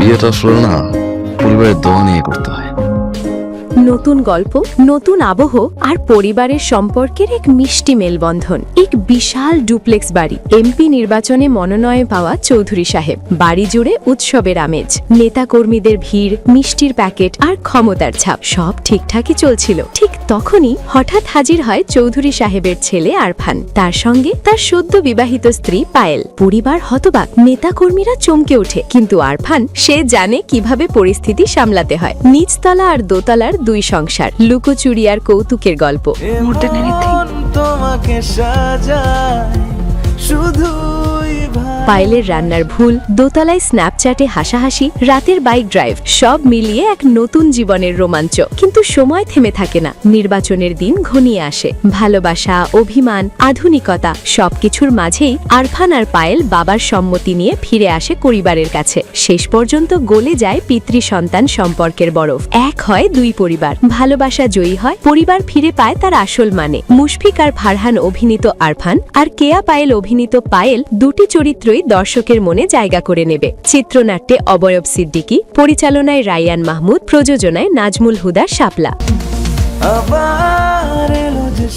বিয়েটা আসলে না পরিবারের দোয়া নিয়ে করতে হয়। নতুন গল্প, নতুন আবহ আর পরিবারের সম্পর্কের এক মিষ্টি মেলবন্ধন। এক বিশাল ডুপ্লেক্স বাড়ি, এমপি নির্বাচনে মনোনয়ন পাওয়া চৌধুরী সাহেব। বাড়ি জুড়ে উৎসবের আমেজ, নেতাকর্মীদের ভিড়, মিষ্টির প্যাকেট আর ক্ষমতার ছাপ। সব ঠিকঠাকই চলছিল। ঠিক তখনই হঠাৎ হাজির হয় চৌধুরী সাহেবের ছেলে আরফান, তার সঙ্গে তার সদ্য বিবাহিত স্ত্রী পায়েল। পরিবার হতবাক, নেতাকর্মীরা চমকে ওঠে, কিন্তু আরফান সে জানে কিভাবে পরিস্থিতি সামলাতে হয়। নিচতলা আর দোতলার দুই সংসার, লুকোচুরি আর কৌতুকের গল্প। তোমাকে সাজায় শুধুই পায়েলের রান্নার ভুল, দোতলায় স্ন্যাপচ্যাটে হাসাহাসি, রাতের বাইক ড্রাইভ, সব মিলিয়ে এক নতুন জীবনের রোমাঞ্চ। কিন্তু সময় থেমে থাকে না। নির্বাচনের দিন ঘনিয়ে আসে। ভালোবাসা, অভিমান, আধুনিকতা সবকিছুর মাঝেই আরফান আর পায়েল বাবার সম্মতি নিয়ে ফিরে আসে পরিবারের কাছে। শেষ পর্যন্ত গলে যায় পিতৃ সন্তান সম্পর্কের বরফ। এক হয় দুই পরিবার, ভালোবাসা জয়ী হয়, পরিবার ফিরে পায় তার আসল মানে। মুশফিক আর ফারহান অভিনীত আরফান আর কেয়া পায়েল অভিনীত পায়েল, দুটি চরিত্রই দর্শকের মনে জায়গা করে নেবে। চিত্রনাট্যে অবয়ব সিদ্দিকী, পরিচালনায় রাইয়ান মাহমুদ, প্রযোজনায় নাজমুল হুদা শাপলা। আবার এলো যে